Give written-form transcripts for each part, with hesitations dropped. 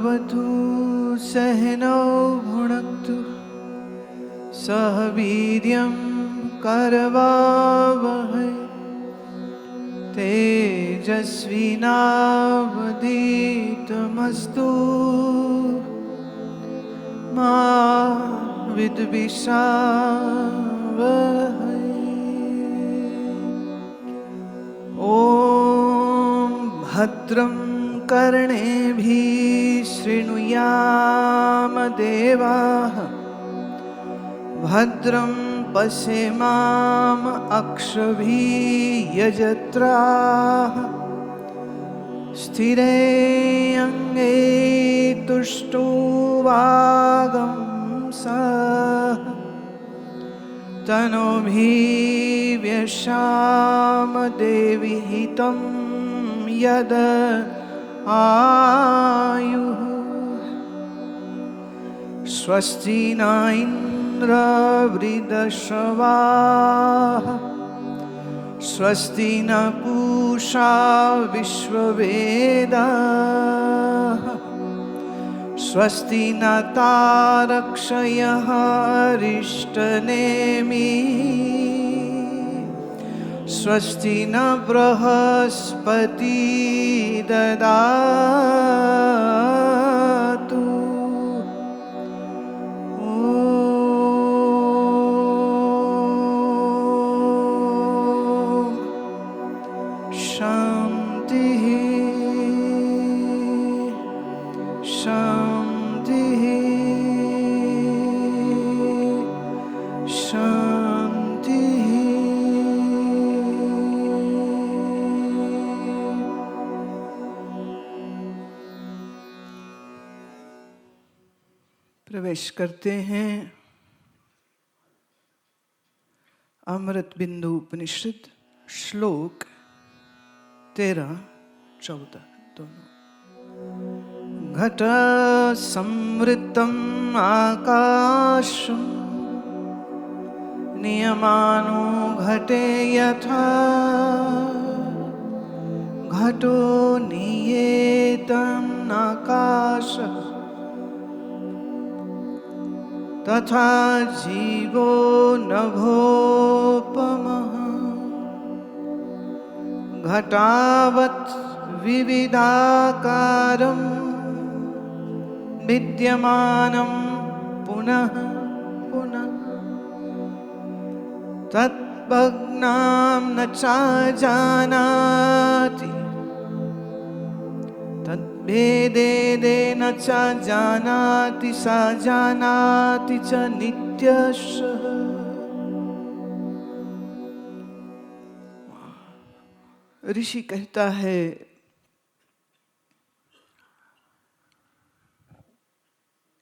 भवतु सहनौ भुनक्तु सह वीर्यं करवावहै तेजस्विनावधीतमस्तु मा विद्विषावहै। ॐ भद्रं कर्णेभिः शृणुयाम देवाः भद्रं पश्येमाम अक्षभिर्यजत्राः स्थिरैरङ्गे तुष्टुवागंसः तनोभिर्यशाम देवी हितं यद आयुः। स्वस्ति न इन्द्र वृद्धश्रवाः स्वस्ति न पूषा विश्ववेदाः स्वस्ति न तारक्षयः अरिष्टनेमिः स्वस्ति न बृहस्पतिर्ददातु। शान्तिः शान्तिः शान्तिः। प्रवेश करते हैं अमृत बिंदु उपनिषद श्लोक 13-14 दोनों। घट संवृत्तम् आकाशं नियमानो घटे यथा घटो नियेतं आकाशः तथा जीवो नभोपमः घटावत् विविधाकारं विद्यमानं पुनः पुनः तद्भग्नं न जानाति तद्भेदेन च जानाति स जानाति च नित्यशः। ऋषि कहता है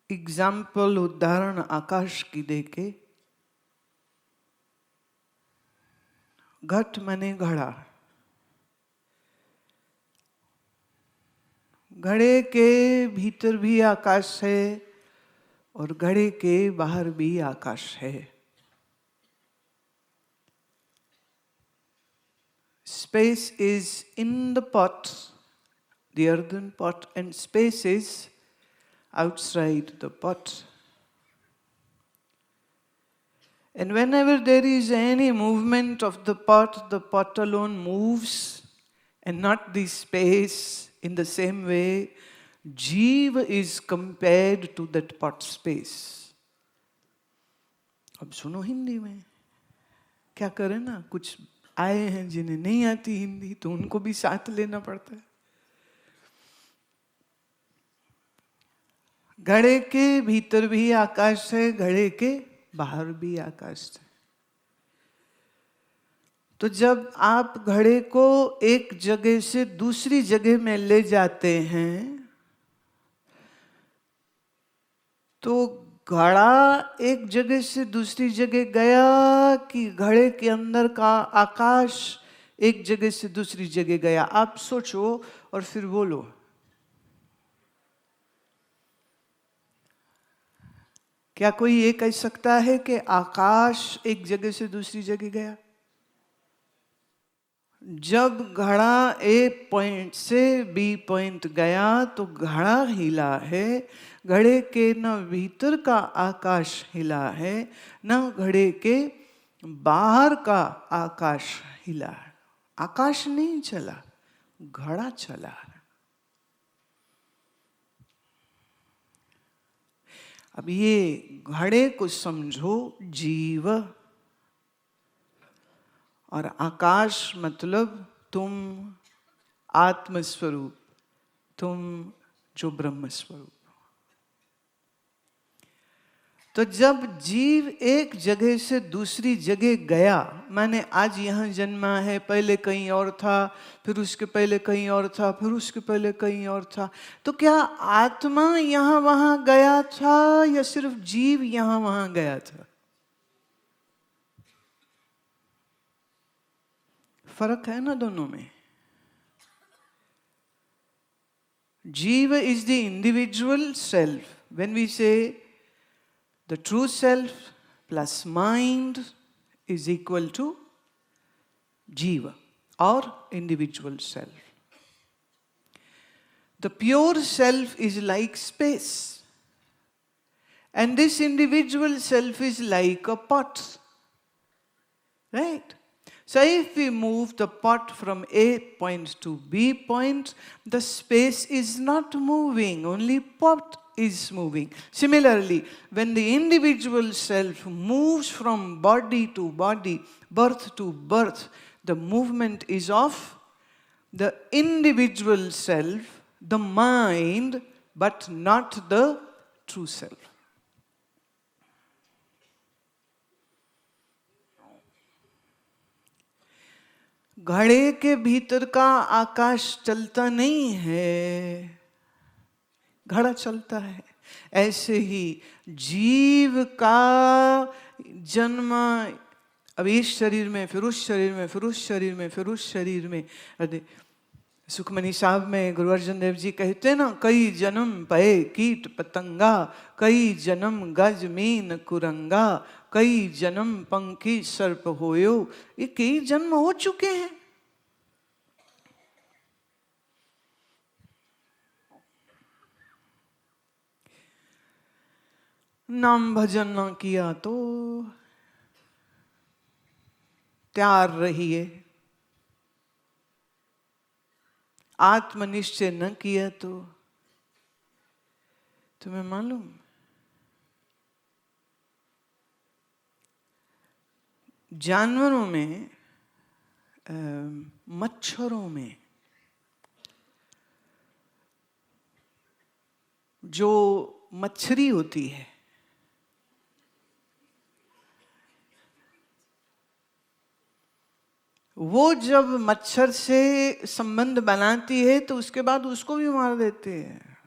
एग्जाम्पल उदाहरण आकाश की देके घट माने घड़ा, घड़े के भीतर भी आकाश है और घड़े के बाहर भी आकाश है। Space is in the pot, the earthen pot, and space is outside the pot. And whenever there is any movement of the pot alone moves and not the space. In the same way, Jeev is compared to that pot space. अब सुनो हिंदी में, क्या करें ना, कुछ आए हैं जिन्हें नहीं आती हिंदी तो उनको भी साथ लेना पड़ता है। घड़े के भीतर भी आकाश है, घड़े के बाहर भी आकाश है। तो जब आप घड़े को एक जगह से दूसरी जगह में ले जाते हैं तो घड़ा एक जगह से दूसरी जगह गया कि घड़े के अंदर का आकाश एक जगह से दूसरी जगह गया? आप सोचो और फिर बोलो। क्या कोई ये कह सकता है कि आकाश एक जगह से दूसरी जगह गया? जब घड़ा ए पॉइंट से बी पॉइंट गया तो घड़ा हिला है, घड़े के न भीतर का आकाश हिला है न घड़े के बाहर का आकाश हिला है। आकाश नहीं चला, घड़ा चला। अब ये घड़े को समझो जीव, और आकाश मतलब तुम आत्मस्वरूप, तुम जो ब्रह्म स्वरूप। तो जब जीव एक जगह से दूसरी जगह गया, माने आज यहाँ जन्मा है, पहले कहीं और था, फिर उसके पहले कहीं और था, फिर उसके पहले कहीं और था, तो क्या आत्मा यहाँ वहाँ गया था या सिर्फ जीव यहाँ वहाँ गया था? फर्क है ना दोनों में। जीव is the individual self. When we say the true self plus mind is equal to jiva or individual self. The pure self is like space, and this individual self is like a pot, right? So if we move the pot from A point to B point, the space is not moving, only pot is moving. Similarly, when the individual self moves from body to body, birth to birth, the movement is of the individual self, the mind, but not the true self. घड़े के भीतर का आकाश चलता नहीं है, घड़ा चलता है। ऐसे ही जीव का जन्म अब इस शरीर में, फिर उस शरीर में, फिर उस शरीर में, फिर उस शरीर में। सुखमनी साहब में गुरु अर्जन देव जी कहते हैं ना, कई जन्म पए कीट पतंगा, कई जन्म गज मीन कुरंगा, कई जन्म पंखी सर्प होयो। ये कई जन्म हो चुके हैं। नाम भजन ना किया तो तैयार रहिए, आत्मनिश्चय न किया तो तुम्हें मालूम, जानवरों में, मच्छरों में जो मच्छरी होती है, वो जब मच्छर से संबंध बनाती है तो उसके बाद उसको भी मार देते हैं।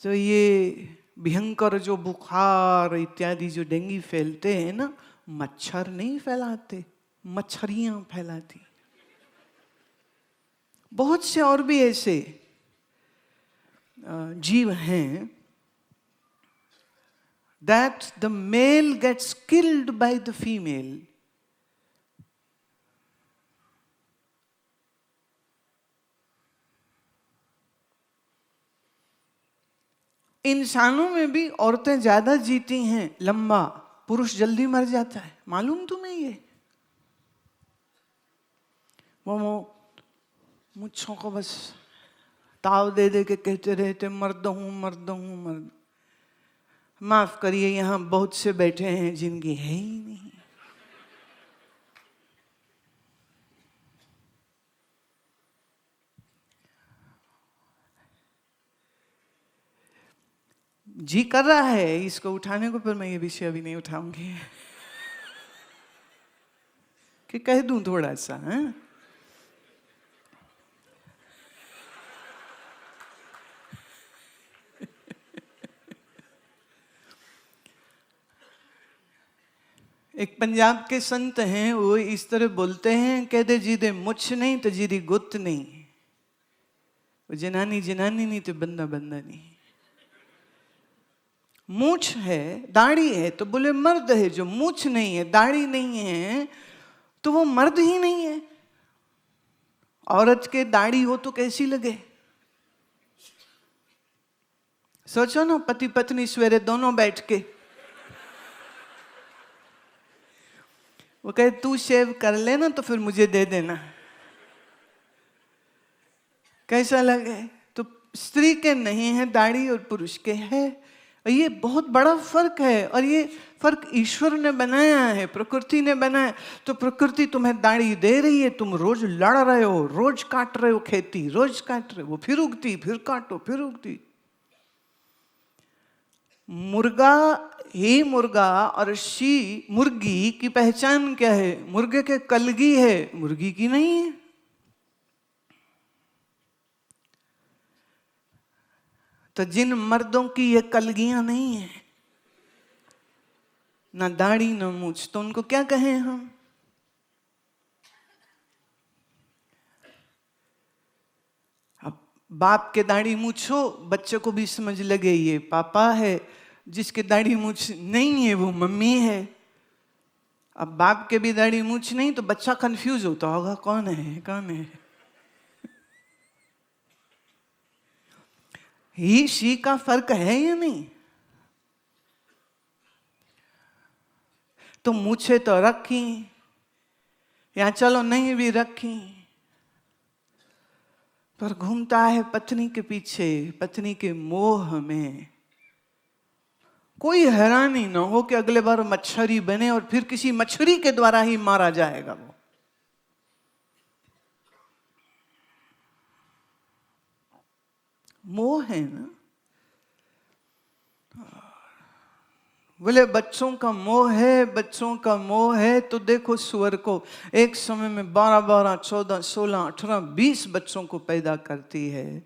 तो ये भयंकर जो बुखार इत्यादि जो डेंगू फैलते हैं ना, मच्छर नहीं फैलाते, मच्छरियां फैलाती। बहुत से और भी ऐसे जीव हैं that the male gets killed by the female. इंसानों में भी औरतें ज्यादा जीती हैं लंबा, पुरुष जल्दी मर जाता है। मालूम तुम्हें ये? वो मुझको को बस ताव दे दे के कहते रहते मर्द हूं मर्द हूं मर्द। माफ करिए, यहां बहुत से बैठे हैं जिनकी है ही नहीं। जी कर रहा है इसको उठाने को, पर मैं ये विषय अभी नहीं उठाऊंगी कि कह दूं थोड़ा सा। है एक पंजाब के संत हैं, वो इस तरह बोलते हैं, कहते जिदे मुछ नहीं तो जिदी गुत नहीं, वो जनानी जनानी नहीं तो बंदा बंदा नहीं। मूछ है, दाढ़ी है तो बोले मर्द है, जो मूछ नहीं है, दाढ़ी नहीं है तो वो मर्द ही नहीं है। औरत के दाढ़ी हो तो कैसी लगे? सोचो ना, पति पत्नी सवेरे दोनों बैठ के, वो कहे तू शेव कर लेना तो फिर मुझे दे देना, कैसा लगे? तो स्त्री के नहीं है दाढ़ी और पुरुष के है। ये बहुत बड़ा फर्क है, और ये फर्क ईश्वर ने बनाया है, प्रकृति ने बनाया। तो प्रकृति तुम्हें दाढ़ी दे रही है, तुम रोज लड़ रहे हो, रोज काट रहे हो, खेती रोज काट रहे हो, फिर उगती, फिर काटो, फिर उगती। मुर्गा ही मुर्गा और मुर्गी की पहचान क्या है? मुर्गे के कलगी है, मुर्गी की नहीं है। तो जिन मर्दों की ये कलगियां नहीं है, ना दाढ़ी ना मूछ, तो उनको क्या कहें हम? अब बाप के दाढ़ी मूछो, बच्चे को भी समझ लगे ये पापा है, जिसके दाढ़ी मूछ नहीं है वो मम्मी है। अब बाप के भी दाढ़ी मूछ नहीं तो बच्चा कंफ्यूज होता होगा, कौन है कौन है? ही शी का फर्क है या नहीं? तो मूछे तो रखी, या चलो नहीं भी रखी, पर घूमता है पत्नी के पीछे, पत्नी के मोह में। कोई हैरानी ना हो कि अगले बार मच्छरी बने और फिर किसी मछली के द्वारा ही मारा जाएगा वो। मोह है ना। बोले बच्चों का मोह है, बच्चों का मोह है, तो देखो सुअर को एक समय में 12, 14, 16, 18, 20 बच्चों को पैदा करती है।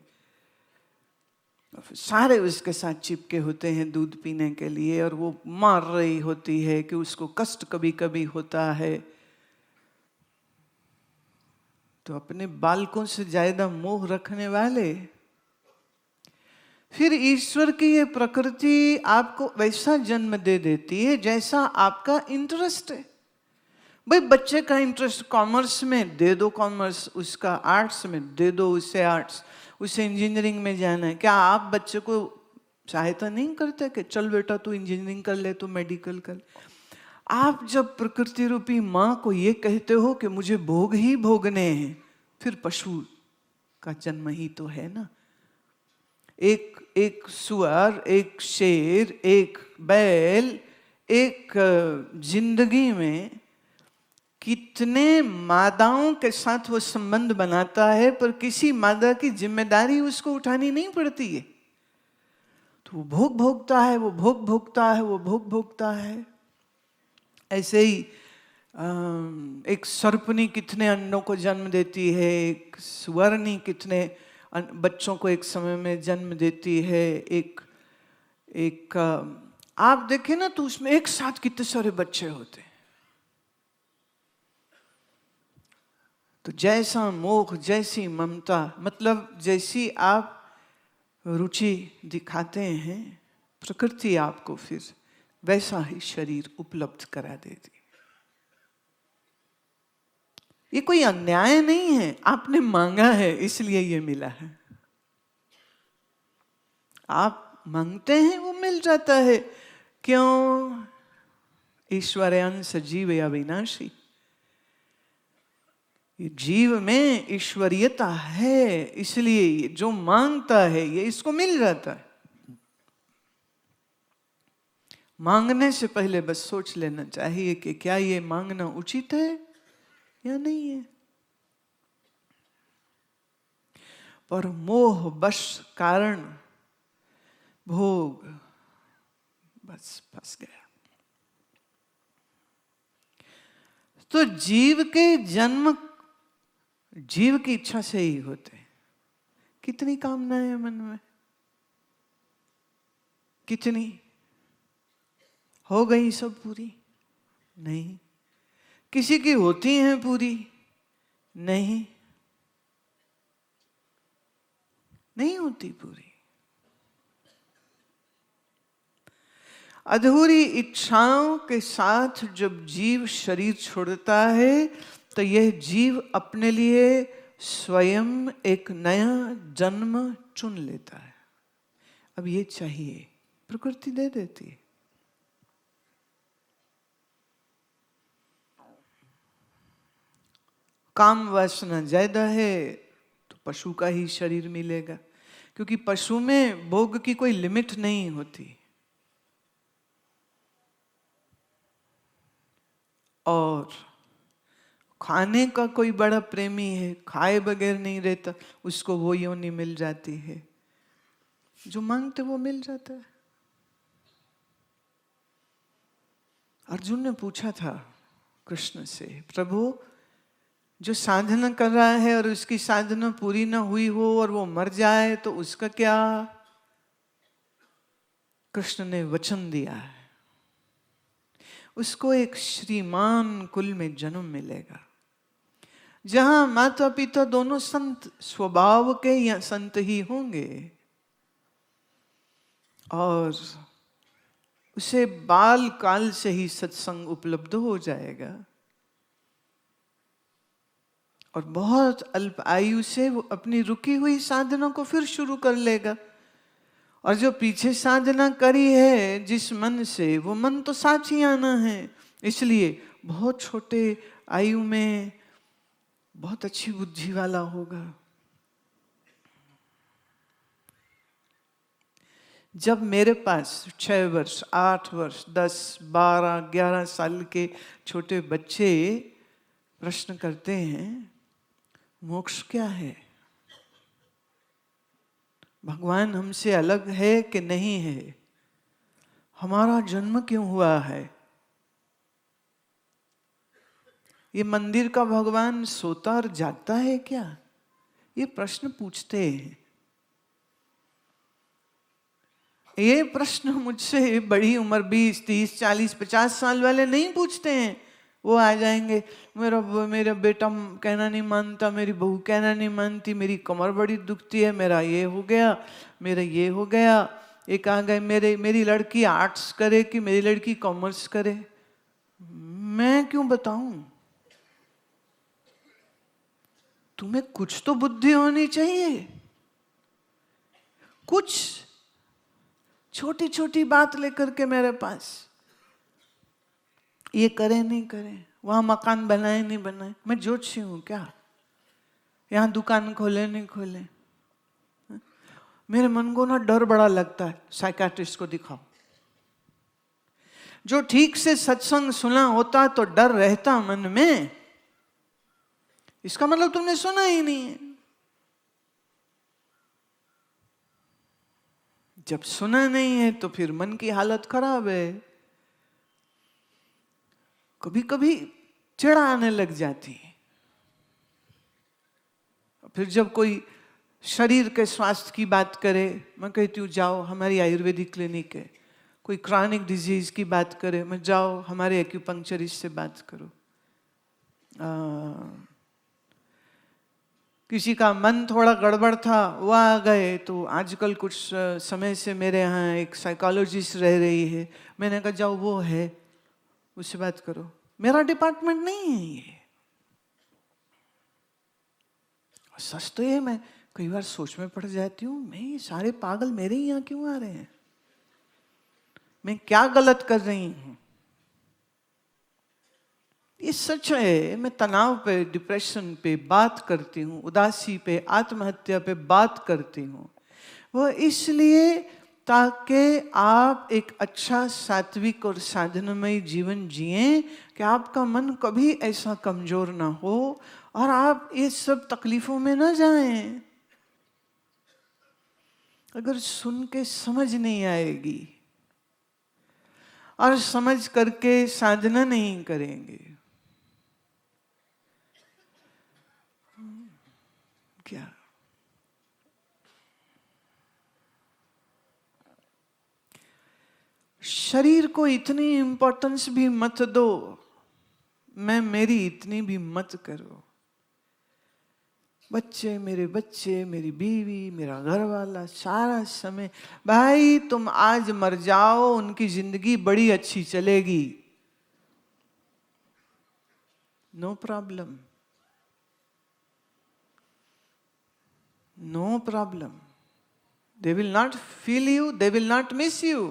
सारे उसके साथ चिपके होते हैं दूध पीने के लिए, और वो मार रही होती है कि उसको कष्ट कभी कभी होता है। तो अपने बालकों से ज्यादा मोह रखने वाले, फिर ईश्वर की ये प्रकृति आपको वैसा जन्म दे देती है जैसा आपका इंटरेस्ट है। भाई बच्चे का इंटरेस्ट कॉमर्स में, दे दो कॉमर्स, उसका आर्ट्स में दे दो उसे आर्ट्स, उसे इंजीनियरिंग में जाना है। क्या आप बच्चे को सहायता नहीं करते कि चल बेटा तू इंजीनियरिंग कर ले, तू मेडिकल कर? आप जब प्रकृति रूपी माँ को ये कहते हो कि मुझे भोग ही भोगने हैं, फिर पशु का जन्म ही तो है ना। एक सुअर, एक शेर, एक बैल, एक जिंदगी में कितने मादाओं के साथ वो संबंध बनाता है, पर किसी मादा की जिम्मेदारी उसको उठानी नहीं पड़ती है। तो वो भोग भोगता है, वो भोग भोगता है, वो भोग भोगता है। ऐसे ही एक सर्पनी कितने अंडों को जन्म देती है, एक सुवर्णी कितने बच्चों को एक समय में जन्म देती है। एक आप देखें ना तो उसमें एक साथ कितने सारे बच्चे होते हैं। तो जैसा मोह, जैसी ममता, मतलब जैसी आप रुचि दिखाते हैं, प्रकृति आपको फिर वैसा ही शरीर उपलब्ध करा देती। ये कोई अन्याय नहीं है, आपने मांगा है इसलिए ये मिला है। आप मांगते हैं वो मिल जाता है। क्यों? ईश्वरयंस जीव अविनाशी। जीव में ईश्वरीयता है, इसलिए जो मांगता है ये इसको मिल जाता है। मांगने से पहले बस सोच लेना चाहिए कि क्या ये मांगना उचित है या नहीं है। पर मोह बस कारण भोग, बस फंस गया। तो जीव के जन्म जीव की इच्छा से ही होते हैं। कितनी कामनाएं हैं मन में, कितनी हो गई सब पूरी? नहीं। किसी की होती हैं पूरी? नहीं, नहीं होती पूरी। अधूरी इच्छाओं के साथ जब जीव शरीर छोड़ता है तो यह जीव अपने लिए स्वयं एक नया जन्म चुन लेता है। अब ये चाहिए, प्रकृति दे देती है। काम वासना ज्यादा है तो पशु का ही शरीर मिलेगा, क्योंकि पशु में भोग की कोई लिमिट नहीं होती। और खाने का कोई बड़ा प्रेमी है, खाए बगैर नहीं रहता, उसको वो योनि मिल जाती है, जो मांगते वो मिल जाता है। अर्जुन ने पूछा था कृष्ण से, प्रभु जो साधना कर रहा है और उसकी साधना पूरी ना हुई हो और वो मर जाए तो उसका क्या? कृष्ण ने वचन दिया है, उसको एक श्रीमान कुल में जन्म मिलेगा, जहां माता पिता दोनों संत स्वभाव के या संत ही होंगे, और उसे बाल काल से ही सत्संग उपलब्ध हो जाएगा, और बहुत अल्प आयु से वो अपनी रुकी हुई साधना को फिर शुरू कर लेगा। और जो पीछे साधना करी है जिस मन से, वो मन तो साथ ही आना है, इसलिए बहुत छोटे आयु में बहुत अच्छी बुद्धि वाला होगा। जब मेरे पास 6 वर्ष, 8 वर्ष, 10, 12, 11 साल के छोटे बच्चे प्रश्न करते हैं, मोक्ष क्या है, भगवान हमसे अलग है कि नहीं है, हमारा जन्म क्यों हुआ है, ये मंदिर का भगवान सोता और जागता है क्या, ये प्रश्न पूछते हैं। ये प्रश्न मुझसे बड़ी उम्र 20, 30, 40, 50 साल वाले नहीं पूछते हैं। वो आ जाएंगे, मेरा बेटा कहना नहीं मानता, मेरी बहू कहना नहीं मानती, मेरी कमर बड़ी दुखती है, मेरा ये हो गया, मेरा ये हो गया। एक आ गए, मेरी लड़की आर्ट्स करे कि मेरी लड़की कॉमर्स करे, मैं क्यों बताऊं? तुम्हें कुछ तो बुद्धि होनी चाहिए। कुछ छोटी छोटी बात लेकर के मेरे पास, ये करें नहीं करें, वहां मकान बनाए नहीं बनाए, मैं ज्योतिषी हूं क्या, यहां दुकान खोले नहीं खोले। मेरे मन को ना डर बड़ा लगता है, साइकियाट्रिस्ट को दिखाओ। जो ठीक से सत्संग सुना होता तो डर रहता मन में, इसका मतलब तुमने सुना ही नहीं है। जब सुना नहीं है तो फिर मन की हालत खराब है। कभी कभी चिढ़ आने लग जाती है। फिर जब कोई शरीर के स्वास्थ्य की बात करे, मैं कहती हूँ जाओ हमारी आयुर्वेदिक क्लिनिक है। कोई क्रॉनिक डिजीज की बात करे, मैं जाओ हमारे एक्यूपंक्चरिस्ट से बात करो। किसी का मन थोड़ा गड़बड़ था, वो आ गए, तो आजकल कुछ समय से मेरे यहाँ एक साइकोलॉजिस्ट रह रही है, मैंने कहा जाओ वो है, उससे बात करो, मेरा डिपार्टमेंट नहीं है ये। सच तो ये, मैं कई बार सोच में पड़ जाती हूँ, मैं ये सारे पागल मेरे ही यहाँ क्यों आ रहे हैं, मैं क्या गलत कर रही हूँ। ये सच है, मैं तनाव पे, डिप्रेशन पे बात करती हूँ, उदासी पे, आत्महत्या पे बात करती हूँ, वो इसलिए ताकि आप एक अच्छा सात्विक और साधनमय जीवन जिएं कि आपका मन कभी ऐसा कमजोर ना हो और आप ये सब तकलीफों में ना जाएं। अगर सुन के समझ नहीं आएगी और समझ करके साधना नहीं करेंगे, क्या शरीर को इतनी इंपॉर्टेंस भी मत दो, मैं मेरी इतनी भी मत करो। बच्चे, मेरी बीवी, मेरा घर वाला, सारा समय। भाई तुम आज मर जाओ, उनकी जिंदगी बड़ी अच्छी चलेगी, no problem, no problem. They will not feel you, they will not miss you,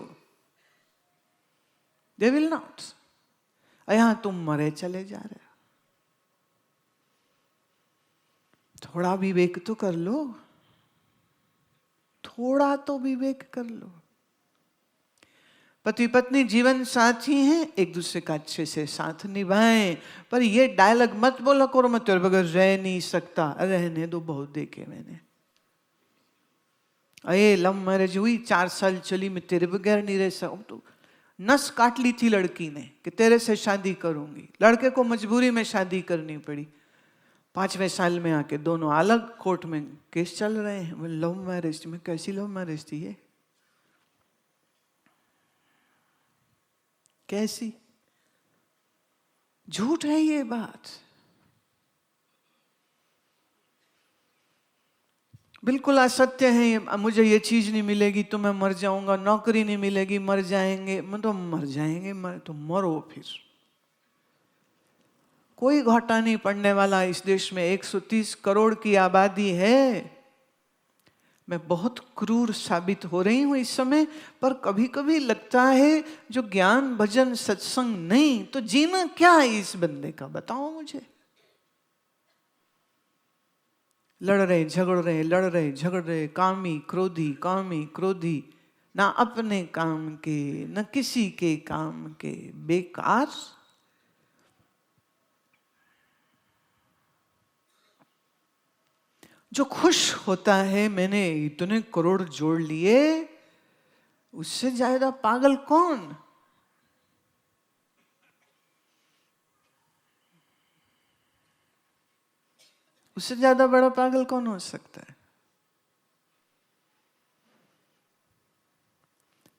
they will not। यहां तुम मरे चले जा रहे हो। थोड़ा विवेक तो कर लो, थोड़ा तो विवेक कर लो। पति पत्नी जीवन साथी हैं, एक दूसरे का अच्छे से साथ निभाएं। पर ये डायलॉग मत बोला करो, मैं तेरे बगैर रह नहीं सकता। रहने दो, बहुत देखे मैंने। अरे लव मैरिज हुई, 4 साल चली, मैं तेरे बगैर नहीं रह सकता। तो नस काट ली थी लड़की ने कि तेरे से शादी करूंगी। लड़के को मजबूरी में शादी करनी पड़ी। 5वें साल में आके दोनों अलग कोर्ट में केस चल रहे हैं। लव मैरिज में, कैसी लव मैरिज थी ये? कैसी? झूठ है ये बात, बिल्कुल असत्य है। मुझे ये चीज नहीं मिलेगी तो मैं मर जाऊंगा, नौकरी नहीं मिलेगी मर जाएंगे, मतलब मर जाएंगे, तो मरो फिर। कोई घाटा नहीं पड़ने वाला। इस देश में 130 करोड़ की आबादी है। मैं बहुत क्रूर साबित हो रही हूं इस समय, पर कभी कभी लगता है जो ज्ञान भजन सत्संग नहीं तो जीना क्या है इस बंदे का, बताओ मुझे। लड़ रहे झगड़ रहे, कामी क्रोधी, ना अपने काम के न किसी के काम के, बेकार। जो खुश होता है मैंने इतने करोड़ जोड़ लिए, उससे ज्यादा पागल कौन? उससे ज्यादा बड़ा पागल कौन हो सकता है?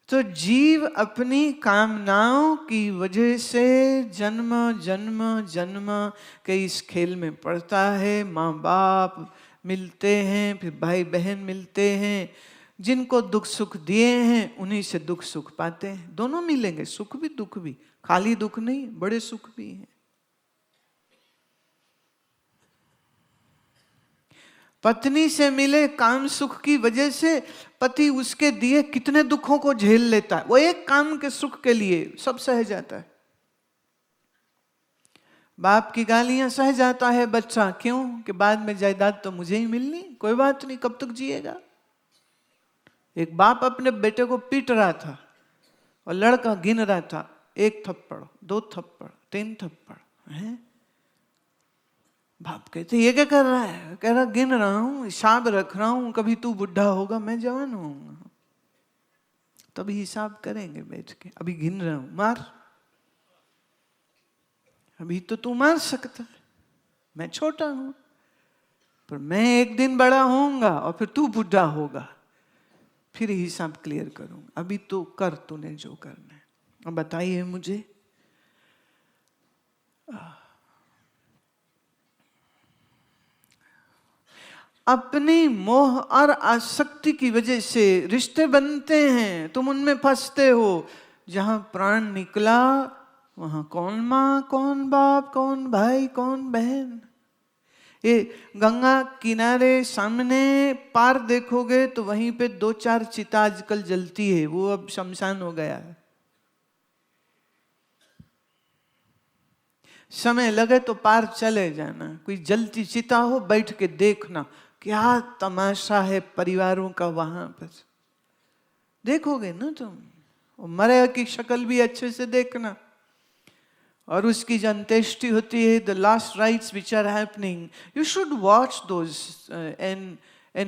तो जीव अपनी कामनाओं की वजह से जन्म जन्म जन्म के इस खेल में पड़ता है। माँ बाप मिलते हैं, फिर भाई बहन मिलते हैं, जिनको दुख सुख दिए हैं उन्हीं से दुख सुख पाते हैं। दोनों मिलेंगे, सुख भी दुख भी, खाली दुख नहीं, बड़े सुख भी हैं। पत्नी से मिले काम सुख की वजह से पति उसके दिए कितने दुखों को झेल लेता है। वो एक काम के सुख के लिए सब सह जाता है। बाप की गालियां सह जाता है बच्चा, क्यों? कि बाद में जायदाद तो मुझे ही मिलनी, कोई बात नहीं, कब तक जिएगा। एक बाप अपने बेटे को पीट रहा था और लड़का गिन रहा था, 1 थप्पड़, 2 थप्पड़, 3 थप्पड़ है। बाप कहते ये क्या कर रहा है? कह रहा गिन रहा हूं, हिसाब रख रहा हूं, कभी तू बुढ़ा होगा मैं जवान होऊंगा, तभी हिसाब करेंगे बैठ के। अभी गिन रहा हूं, मार। अभी तो तू मार सकता है, मैं छोटा हूं, पर मैं एक दिन बड़ा होऊंगा और फिर तू बुढ़ा होगा, फिर हिसाब क्लियर करूंगा। अभी तो कर तूने जो करना है। अब बताइए मुझे, अपनी मोह और आसक्ति की वजह से रिश्ते बनते हैं, तुम उनमें फंसते हो। जहां प्राण निकला वहां कौन माँ, कौन बाप, कौन भाई, कौन बहन। ये गंगा किनारे सामने पार देखोगे तो वहीं पे 2-4 चिता आजकल जलती है, वो अब शमशान हो गया है। समय लगे तो पार चले जाना, कोई जलती चिता हो बैठ के देखना, क्या तमाशा है परिवारों का वहां पर। देखोगे ना तुम, और मरे की शक्ल भी अच्छे से देखना। और उसकी जो अंत्येष्टि होती है, the last rites which are happening, you should watch those, and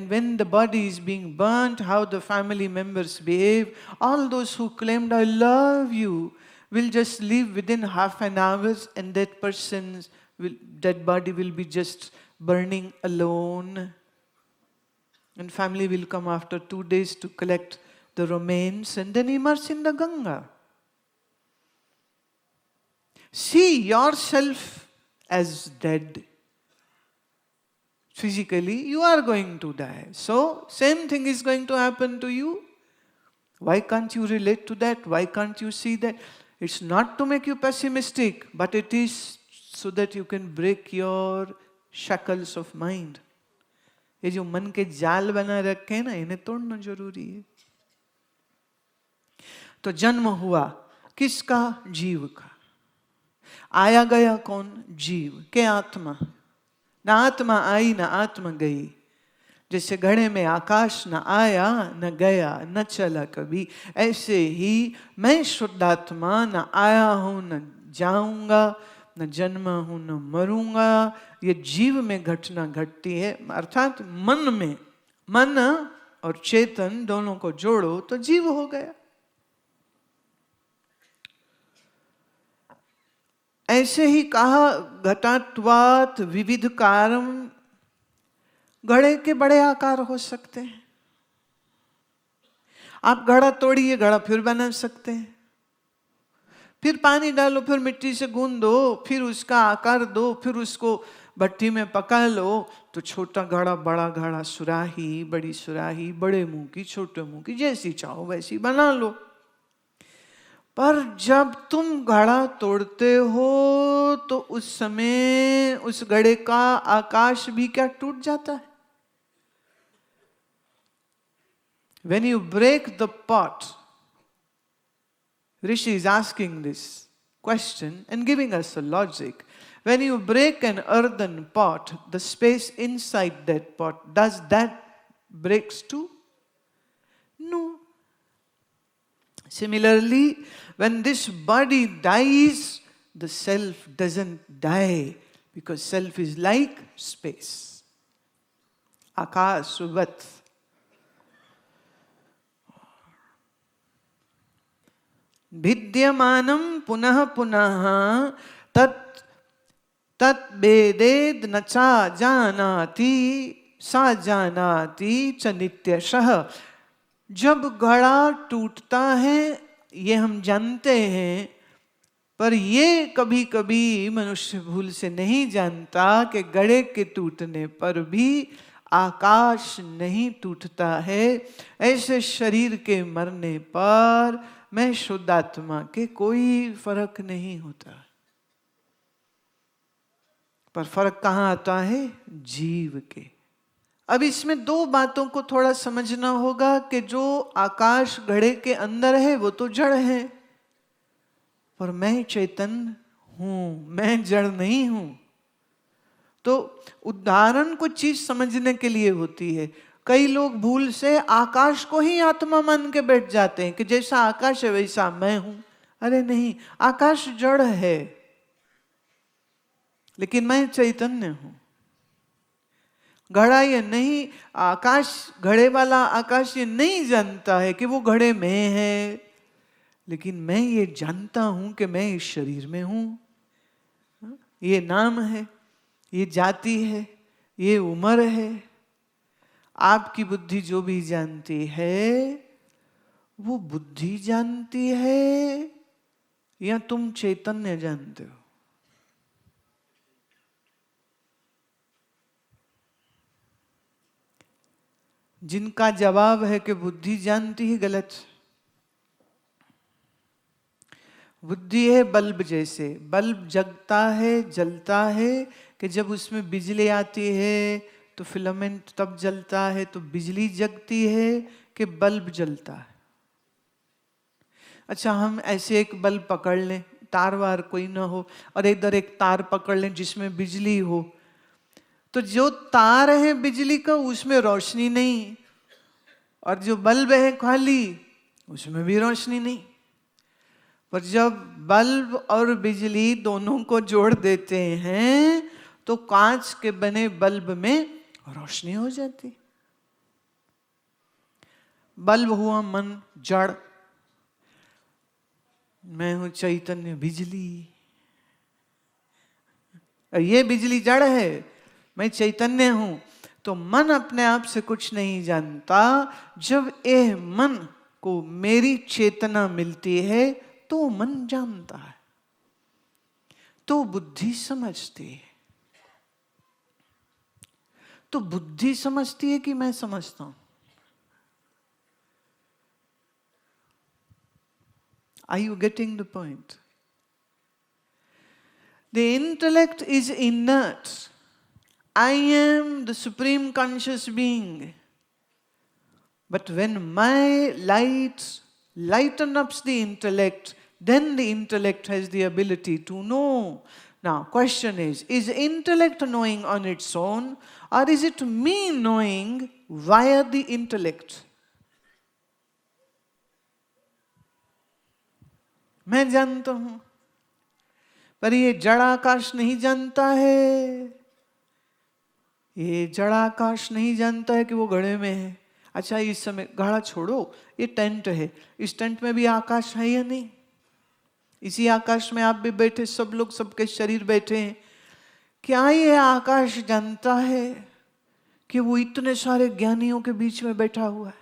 when the body is being burnt, how the family members behave. All those who claimed I love you will just leave within half an hour, and that body will be just burning alone, and family will come after 2 days to collect the remains and then immerse in the Ganga. See yourself as dead. physically, you are going to die. So, same thing is going to happen to you. Why can't you relate to that? Why can't you see that? It's not to make you pessimistic, but it is so that you can break your shackles of mind. ये जो मन के जाल बना रखे हैं ना, इन्हें तोड़ना जरूरी है. तो जन्म हुआ किसका? जीव का. आया गया कौन? जीव के आत्मा. ना आत्मा आई ना आत्मा गई. जैसे घड़े में आकाश न आया न गया न चला कभी, ऐसे ही मैं शुद्धात्मा न आया हूं न जाऊंगा, न जन्मा हूं न मरूंगा. ये जीव में घटना घटती है. अर्थात मन में. मन और चेतन दोनों को जोड़ो तो जीव हो गया. ऐसे ही कहा घटात्वात् विविध कारम. घड़े के बड़े आकार हो सकते हैं. आप घड़ा तोड़िए, घड़ा फिर बना सकते हैं. फिर पानी डालो, फिर मिट्टी से गूंद दो, फिर उसका आकार दो, फिर उसको भट्टी में पका लो तो छोटा घड़ा, बड़ा घड़ा, सुराही, बड़ी सुराही, बड़े मुंह की, छोटे मुंह की, जैसी चाहो वैसी बना लो. पर जब तुम घड़ा तोड़ते हो तो उस समय उस घड़े का आकाश भी क्या टूट जाता है? When you break the pot, Rishi is asking this question and giving us a logic. When you break an earthen pot, the space inside that pot, does that breaks too? No. Similarly, when this body dies, the self doesn't die because self is like space. Akashuvat. भिद्यमानं पुनः पुनः तत् तत् वेदेद न चा जानाति सा जानाति च नित्यशः. जब घड़ा टूटता है ये हम जानते हैं, पर ये कभी कभी मनुष्य भूल से नहीं जानता कि घड़े के टूटने पर भी आकाश नहीं टूटता है. ऐसे शरीर के मरने पर मैं शुद्ध आत्मा के कोई फर्क नहीं होता. पर फर्क कहाँ आता है? जीव के. अब इसमें दो बातों को थोड़ा समझना होगा कि जो आकाश घड़े के अंदर है वो तो जड़ है, पर मैं चैतन्य हूं, मैं जड़ नहीं हूं. तो उदाहरण कुछ चीज समझने के लिए होती है. कई लोग भूल से आकाश को ही आत्मा मान के बैठ जाते हैं कि जैसा आकाश है वैसा मैं हूं. अरे नहीं, आकाश जड़ है लेकिन मैं चैतन्य हूं. घड़ा ये नहीं, आकाश, घड़े वाला आकाश ये नहीं जानता है कि वो घड़े में है, लेकिन मैं ये जानता हूं कि मैं इस शरीर में हूं. ये नाम है, ये जाति है, ये उम्र है. आपकी बुद्धि जो भी जानती है वो बुद्धि जानती है या तुम चैतन्य जानते हो? जिनका जवाब है कि बुद्धि जानती है, गलत. बुद्धि है बल्ब जैसे. बल्ब जगता है, जलता है कि जब उसमें बिजली आती है तो फिलामेंट तब जलता है. तो बिजली जगती है कि बल्ब जलता है? अच्छा, हम ऐसे एक बल्ब पकड़ लें, तार वार कोई ना हो, और इधर एक तार पकड़ लें जिसमें बिजली हो, तो जो तार है बिजली का उसमें रोशनी नहीं, और जो बल्ब है खाली उसमें भी रोशनी नहीं. पर जब बल्ब और बिजली दोनों को जोड़ देते हैं तो कांच के बने बल्ब में रोशनी हो जाती. बल्ब हुआ मन, जड़. मैं हूं चैतन्य, बिजली. और ये बिजली जड़ है, मैं चैतन्य हूं. तो मन अपने आप से कुछ नहीं जानता. जब यह मन को मेरी चेतना मिलती है तो मन जानता है, तो बुद्धि समझती है. तो बुद्धि समझती है कि मैं समझता हूं? Are you getting the point? The intellect is inert. I am the supreme conscious being. But when my light lighten up the intellect, then the intellect has the ability to know. Now, question is intellect knowing on its own, or is it me knowing via the intellect? मैं जानता हूं, पर ये जड़ आकाश नहीं जानता है। ये जड़ आकाश नहीं जानता है कि वो घड़े में है। अच्छा, इस समय घड़ा छोड़ो, ये टेंट है, इस टेंट में भी आकाश है या नहीं? इसी आकाश में आप भी बैठे, सब लोग, सबके शरीर बैठे हैं। क्या ये आकाश जानता है कि वो इतने सारे ज्ञानियों के बीच में बैठा हुआ है?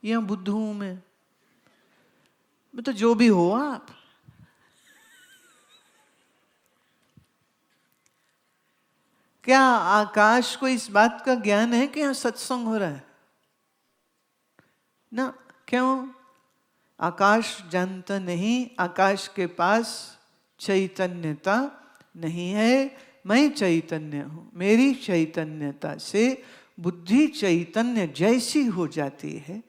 या बुद्ध हूं मैं तो जो भी हो आप। क्या आकाश को इस बात का ज्ञान है कि यहां सत्संग हो रहा है? ना, क्यों? आकाश जानता नहीं, आकाश के पास चैतन्यता नहीं है। मैं चैतन्य हूं, मेरी चैतन्यता से बुद्धि चैतन्य जैसी हो जाती है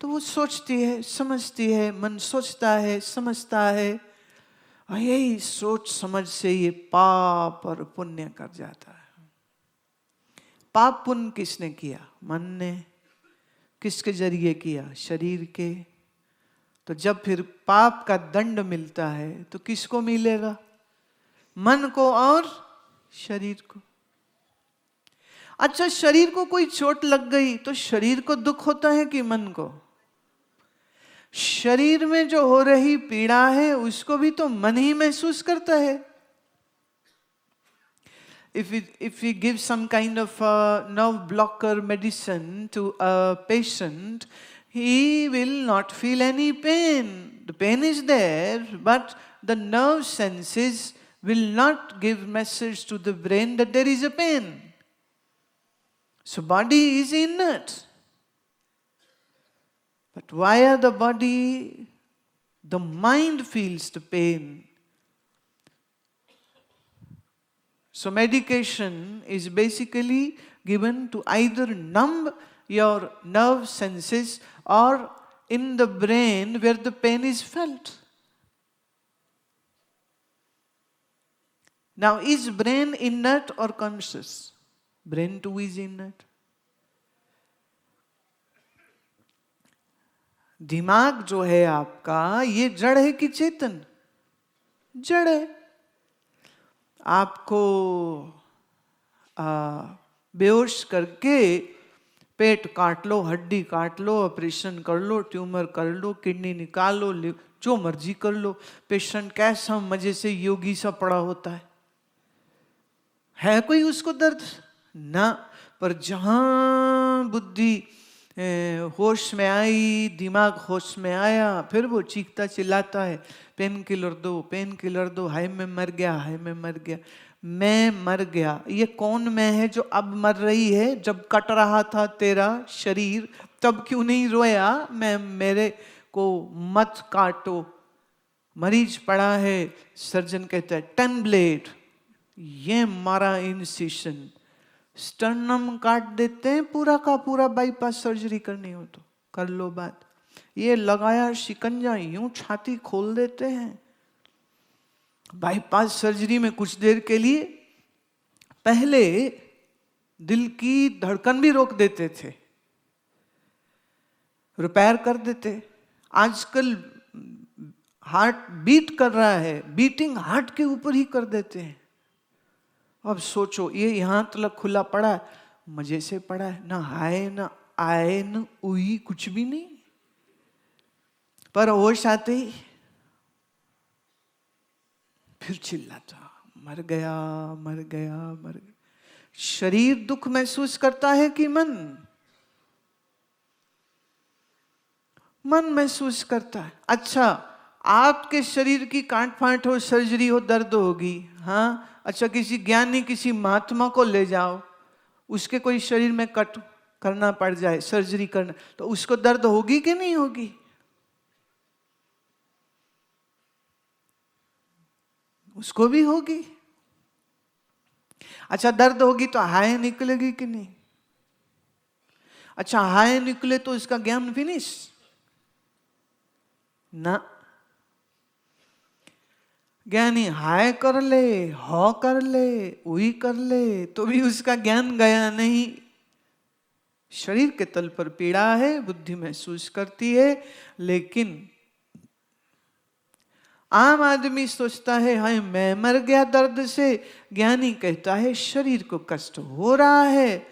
तो वो सोचती है, समझती है, मन सोचता है, समझता है, और यही सोच समझ से ये पाप और पुण्य कर जाता है। पाप पुण्य किसने किया? मन ने। किसके जरिए किया? शरीर के। तो जब फिर पाप का दंड मिलता है तो किसको मिलेगा? मन को और शरीर को। अच्छा, शरीर को कोई चोट लग गई तो शरीर को दुख होता है कि मन को? शरीर में जो हो रही पीड़ा है उसको भी तो मन ही महसूस करता है। If we give some kind of nerve blocker medicine to a patient, he will not feel any pain. The pain is there, but the nerve senses will not give message to the brain that there is a pain. So body is inert. But via the body, the mind feels the pain. So medication is basically given to either numb your nerve senses or in the brain where the pain is felt. Now, is brain inert or conscious? Brain too is inert. दिमाग जो है आपका, ये जड़ है कि चेतन? जड़ है। आपको बेहोश करके पेट काट लो, हड्डी काट लो, ऑपरेशन कर लो, ट्यूमर कर लो, किडनी निकाल लो, जो मर्जी कर लो, पेशेंट कैसा मजे से योगी सा पड़ा होता है कोई उसको दर्द? ना। पर जहां बुद्धि होश में आई, दिमाग होश में आया, फिर वो चीखता चिल्लाता है, पेन किलर दो, पेन किलर दो, हाय मैं मर गया, हाय मैं मर गया, मैं मर गया। ये कौन मैं है जो अब मर रही है? जब कट रहा था तेरा शरीर तब क्यों नहीं रोया? मैं, मेरे को मत काटो। मरीज पड़ा है, सर्जन कहता है 10 ब्लेड, ये मारा इंसिशन, स्टर्नम काट देते हैं, पूरा का पूरा बाईपास सर्जरी करनी हो तो कर लो बात। ये लगाया शिकंजा, यूं छाती खोल देते हैं। बाईपास सर्जरी में कुछ देर के लिए पहले दिल की धड़कन भी रोक देते थे, रिपेयर कर देते। आजकल हार्ट बीट कर रहा है, बीटिंग हार्ट के ऊपर ही कर देते हैं। अब सोचो, ये यहां तक खुला पड़ा है, मजे से पड़ा है, ना हाय ना आए न उई, कुछ भी नहीं। पर होश आते ही फिर चिल्लाता, मर गया, मर गया, मर गया। शरीर दुख महसूस करता है कि मन? मन महसूस करता है। अच्छा, आपके शरीर की काट फाट हो, सर्जरी हो, दर्द होगी, हाँ। अच्छा, किसी ज्ञानी, किसी महात्मा को ले जाओ, उसके कोई शरीर में कट करना पड़ जाए, सर्जरी करना, तो उसको दर्द होगी कि नहीं होगी? उसको भी होगी। अच्छा, दर्द होगी तो हाय निकलेगी कि नहीं? अच्छा, हाय निकले तो इसका ज्ञान फिनिश ना। ज्ञानी हाय कर ले, ह कर ले, उई कर ले, तो भी उसका ज्ञान गया नहीं। शरीर के तल पर पीड़ा है, बुद्धि महसूस करती है, लेकिन आम आदमी सोचता है हाय मैं मर गया दर्द से। ज्ञानी कहता है शरीर को कष्ट हो रहा है,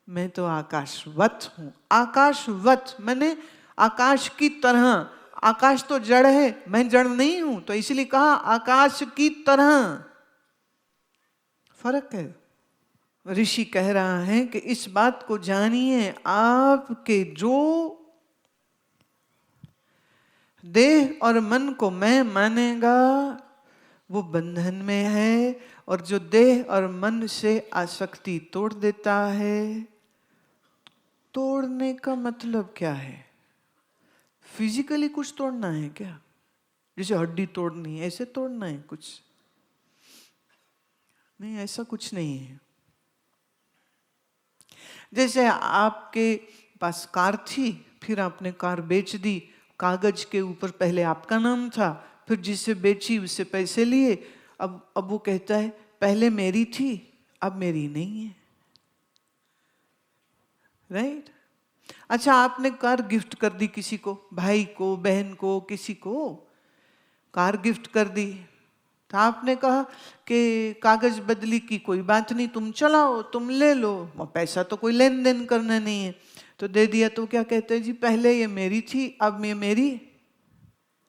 मैं तो आकाशवत हूं। आकाशवत मैंने आकाश की तरह। आकाश तो जड़ है, मैं जड़ नहीं हूं, तो इसलिए कहा आकाश की तरह। फर्क है। ऋषि कह रहा है कि इस बात को जानिए, आपके जो देह और मन को मैं मानेगा वो बंधन में है, और जो देह और मन से आसक्ति तोड़ देता है। तोड़ने का मतलब क्या है? फिजिकली कुछ तोड़ना है क्या? जैसे हड्डी तोड़नी है ऐसे तोड़ना है कुछ? नहीं, ऐसा कुछ नहीं है। जैसे आपके पास कार थी, फिर आपने कार बेच दी, कागज के ऊपर पहले आपका नाम था, फिर जिसे बेची उससे पैसे लिए, अब वो कहता है पहले मेरी थी अब मेरी नहीं है। राइट? अच्छा, आपने कार गिफ्ट कर दी किसी को, भाई को, बहन को, किसी को कार गिफ्ट कर दी, तो आपने कहा कि कागज बदली की कोई बात नहीं, तुम चलाओ, तुम ले लो, पैसा तो कोई लेन देन करना नहीं है, तो दे दिया। तो क्या कहते हैं जी, पहले ये मेरी थी अब ये मेरी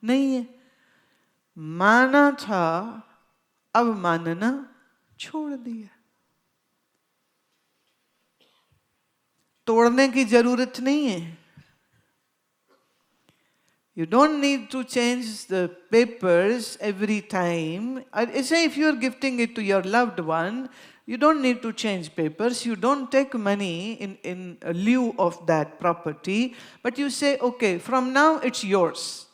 नहीं है। माना था, अब मानना छोड़ दिया। तोड़ने की जरूरत नहीं है। You don't need to change the papers every time. Say if you're gifting it to your loved one, you don't need to change papers. You don't take money in lieu of that property. But you say, okay, from now it's yours.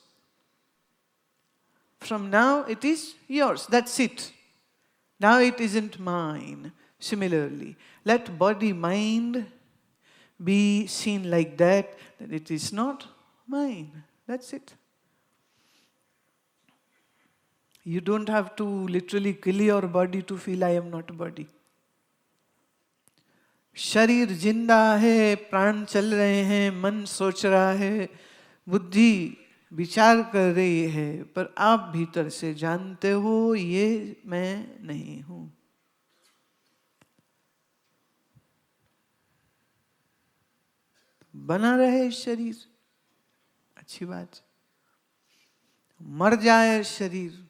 From now it is yours. That's it. Now it isn't mine. Similarly, let body, mind be seen like that it is not mine. That's it. You don't have to literally kill your body to feel I am not body. शरीर जिंदा है, प्राण चल रहे हैं, मन सोच रहा है, बुद्धि विचार कर रही है, पर आप भीतर से जानते हो ये मैं नहीं हूं। बना रहे शरीर, अच्छी बात। मर जाए शरीर,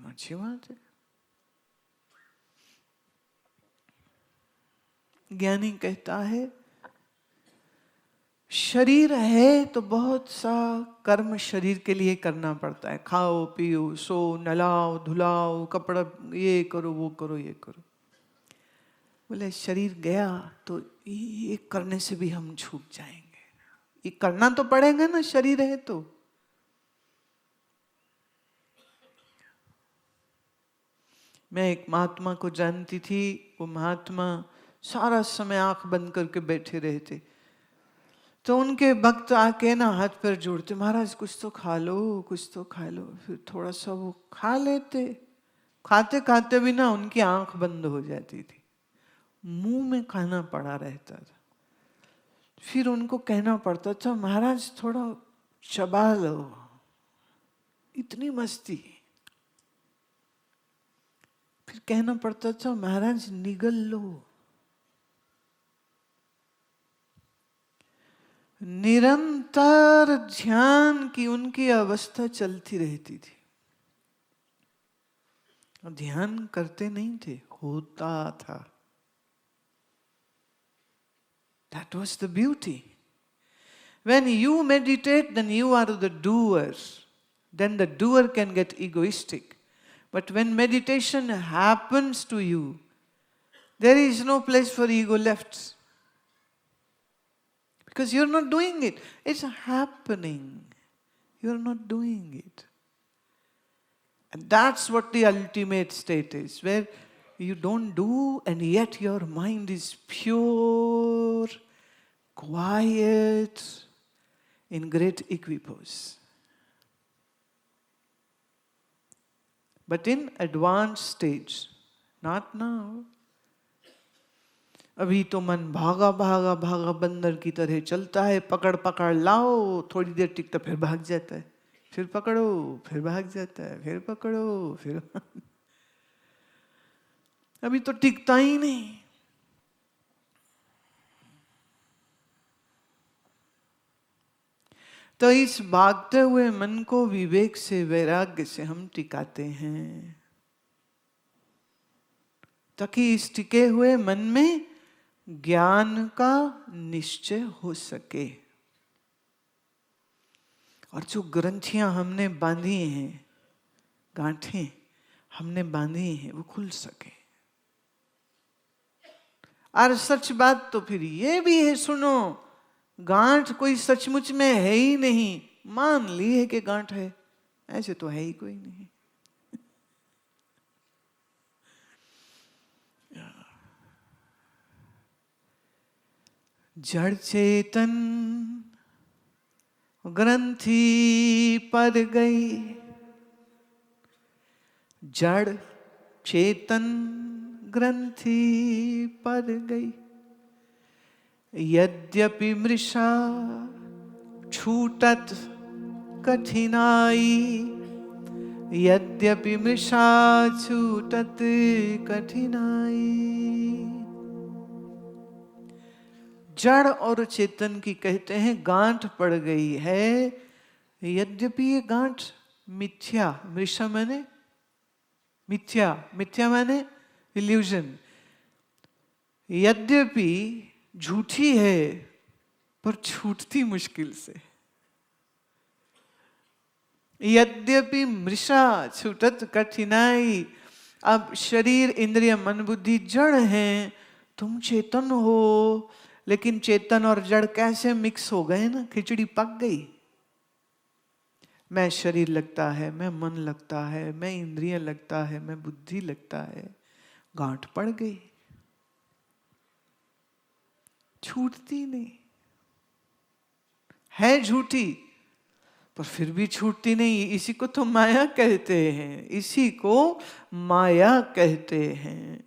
अच्छी बात है। ज्ञानी कहता है शरीर है तो बहुत सा कर्म शरीर के लिए करना पड़ता है। खाओ पियो, सो, नलाओ धुलाओ, कपड़ा ये करो वो करो ये करो। बोले शरीर गया तो ये करने से भी हम छूट जाएंगे। ये करना तो पड़ेगा ना, शरीर है तो। मैं एक महात्मा को जानती थी। वो महात्मा सारा समय आंख बंद करके बैठे रहते, तो उनके भक्त आके ना हाथ पैर जोड़ते, महाराज कुछ तो खा लो, कुछ तो खा लो। फिर थोड़ा सा वो खा लेते, खाते खाते भी ना उनकी आंख बंद हो जाती थी, मुंह में खाना पड़ा रहता था। फिर उनको कहना पड़ता था महाराज थोड़ा चबा लो, इतनी मस्ती। फिर कहना पड़ता था महाराज निगल लो। निरंतर ध्यान की उनकी अवस्था चलती रहती थी। ध्यान करते नहीं थे, होता था। That was the beauty. When you meditate, then you are the doer. Then the doer can get egoistic. But when meditation happens to you, There is no place for ego left. Because you're not doing it. It's happening. You're not doing it. And that's what the ultimate state is, where you don't do and yet your mind is pure, quiet, in great equipoise. But in advanced stage, not now. अभी तो मन भागा भागा भागा बंदर की तरह चलता है, पकड़ पकड़ लाओ, थोड़ी देर टिकता फिर भाग जाता है, फिर पकड़ो फिर भाग जाता है, फिर पकड़ो फिर अभी तो टिकता ही नहीं. तो इस भागते हुए मन को विवेक से, वैराग्य से हम टिकाते हैं, ताकि इस टिके हुए मन में ज्ञान का निश्चय हो सके और जो ग्रंथियां हमने बांधी हैं, गांठें हमने बांधी हैं, वो खुल सके. और सच बात तो फिर ये भी है, सुनो, गांठ कोई सचमुच में है ही नहीं, मान ली है कि गांठ है, ऐसे तो है ही कोई नहीं. जड़ चेतन ग्रंथि पर गई, जड़ चेतन ग्रंथि पर गई, यद्यपि मृषा छूटत कठिनाई, यद्यपि मृषा छूटत कठिनाई. जड़ और चेतन की कहते हैं गांठ पड़ गई है, यद्यपि ये गांठ मिथ्या, मृषा माने मिथ्या, मिथ्या माने इल्यूजन, यद्यपि झूठी है पर छूटती मुश्किल से. यद्यपि मृषा छूटत कठिनाई. अब शरीर, इंद्रिय, मन, बुद्धि जड़ हैं, तुम चेतन हो, लेकिन चेतन और जड़ कैसे मिक्स हो गए ना, खिचड़ी पक गई. मैं शरीर लगता है, मैं मन लगता है, मैं इंद्रिय लगता है, मैं बुद्धि लगता है, गांठ पड़ गई, छूटती नहीं. है झूठी पर फिर भी छूटती नहीं. इसी को तो माया कहते हैं, इसी को माया कहते हैं.